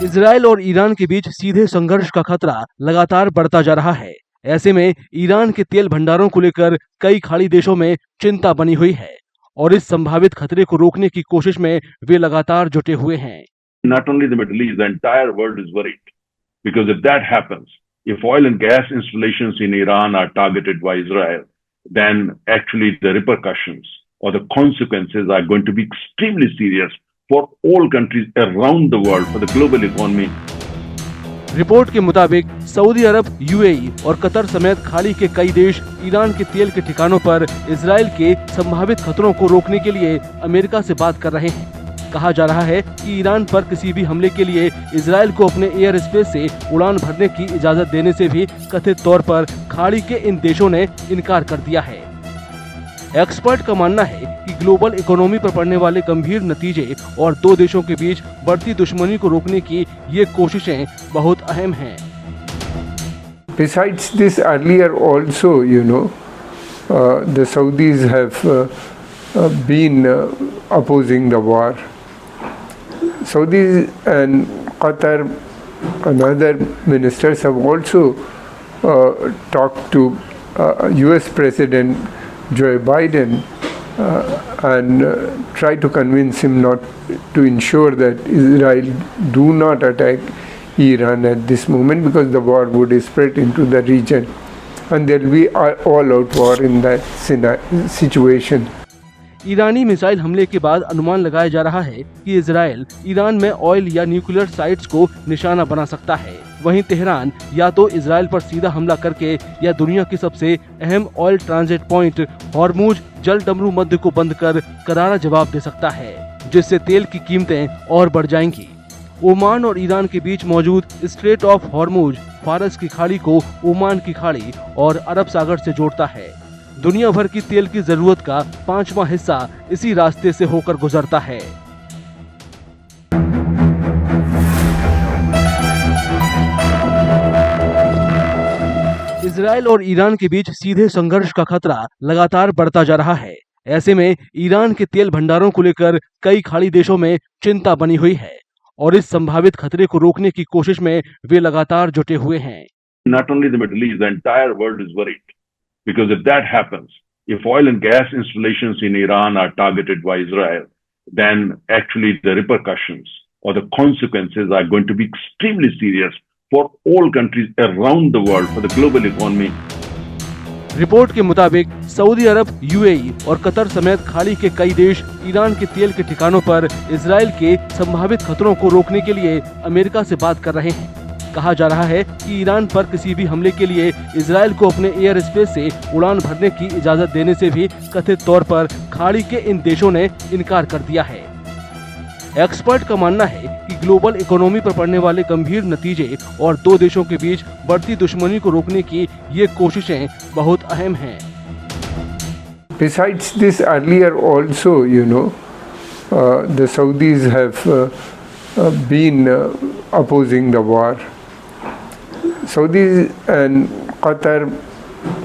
Israel और Iran के बीच सीधे संघर्ष का खतरा लगातार बढ़ता जा रहा है। ऐसे में ईरान के तेल भंडारों को लेकर कई खाड़ी देशों में चिंता बनी हुई है और इस संभावित खतरे को रोकने की कोशिश में वे लगातार जुटे हुए हैं। Not only the Middle East, the entire world is worried because if that happens, if oil and gas installations in Iran are targeted by Israel, then actually the repercussions or the consequences are going to be extremely serious for all countries around the world, for the global economy. Report के मुताबिक Saudi अरब, UAE और Qatar समेत खाड़ी के कई देश Iran के तेल के ठिकानों पर इजराइल के संभावित खतरों को रोकने के लिए अमेरिका से बात कर रहे हैं। कहा जा रहा है कि ईरान पर किसी भी हमले के लिए इजराइल को अपने एयर स्पेस से उड़ान भरने की इजाजत देने से भी कथित तौर पर खाड़ी के इन देशों ने इनकार कर दिया है। एक्सपर्ट का मानना है कि ग्लोबल इकोनॉमी पर पड़ने वाले गंभीर नतीजे और दो देशों के बीच बढ़ती दुश्मनी को रोकने की ये कोशिशें बहुत अहम हैं। Besides this, earlier also, the Saudis have been opposing the war. Saudis and Qatar and other ministers have also talked to US President Joe Biden and tried to convince him not to ensure that Israel do not attack Iran at this moment, because the war would spread into the region and there will be all-out war in that situation. Irani missile हमले के बाद अनुमान लगाया जा रहा है कि Israel Iran में ऑयल या न्यूक्लियर साइट्स को निशाना बना सकता है। वहीं तेहरान या तो इजराइल पर सीधा हमला करके या दुनिया की सबसे अहम ऑयल ट्रांजिट पॉइंट हॉर्मुज जल डमरू मध्य को बंद कर करारा जवाब दे सकता है, जिससे तेल की कीमतें और बढ़ जाएंगी। ओमान और ईरान के बीच मौजूद स्ट्रेट ऑफ हॉर्मुज फारस की खाड़ी को ओमान की खाड़ी और अरब सागर से जोड़ता है। दुनिया भर की तेल की जरूरत का 5वां हिस्सा इसी रास्ते से होकर गुजरता है। इजराइल और ईरान के बीच सीधे संघर्ष का खतरा लगातार बढ़ता जा रहा है। ऐसे में ईरान के तेल भंडारों को लेकर कई खाड़ी देशों में चिंता बनी हुई है और इस संभावित खतरे को रोकने की कोशिश में वे लगातार जुटे हुए हैं। Not only the Middle East, the entire world is worried. Because if that happens, if oil and gas installations in Iran are targeted by Israel, then actually the repercussions or the consequences are going to be extremely serious for all countries around the world, for the global economy. Report के मुताबिक Saudi अरब, UAE और Qatar समेत खाड़ी के कई देश Iran के तेल के ठिकानों पर इजराइल के संभावित खतरों को रोकने के लिए अमेरिका से बात कर रहे हैं। कहा जा रहा है कि ईरान पर किसी भी हमले के लिए इजराइल को अपने एयर स्पेस से उड़ान भरने की इजाजत देने से भी कथित तौर पर खाड़ी के इन देशों ने इनकार कर दिया है। एक्सपर्ट का मानना है कि ग्लोबल इकोनॉमी पर पड़ने वाले गंभीर नतीजे और दो देशों के बीच बढ़ती दुश्मनी को रोकने की ये कोशिशें बहुत अहम हैं। Besides this, earlier also, the Saudis have been opposing the war. Saudis and Qatar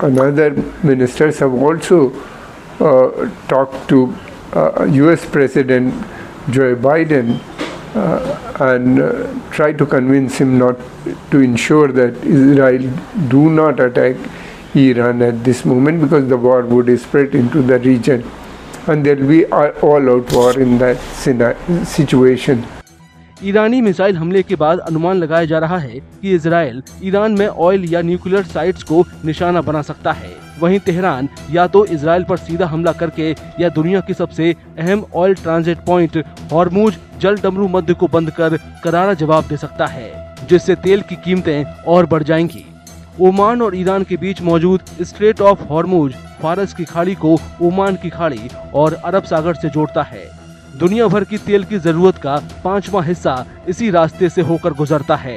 and other ministers have also talked to US President Joe Biden and tried to convince him not to ensure that Israel do not attack Iran at this moment, because the war would spread into the region and there will be all-out war in that situation. Irani missile हमले के बाद अनुमान लगाया जा रहा है कि Israel Iran में ऑयल या न्यूक्लियर साइट्स को निशाना बना सकता है। वहीं तेहरान या तो इजराइल पर सीधा हमला करके या दुनिया की सबसे अहम ऑयल ट्रांजिट पॉइंट हॉर्मुज जल डमरू मध्य को बंद कर करारा जवाब दे सकता है, जिससे तेल की कीमतें और बढ़ जाएंगी। ओमान और ईरान के बीच मौजूद स्ट्रेट ऑफ हॉर्मुज फारस की खाड़ी को ओमान की खाड़ी और अरब सागर से जोड़ता है। दुनिया भर की तेल की जरूरत का 5वां हिस्सा इसी रास्ते से होकर गुजरता है।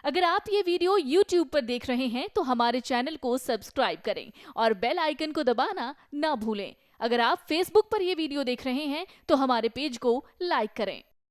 अगर आप ये वीडियो YouTube पर देख रहे हैं तो हमारे चैनल को सब्सक्राइब करें और बेल आइकन को दबाना ना भूलें। अगर आप Facebook पर ये वीडियो देख रहे हैं तो हमारे पेज को लाइक करें।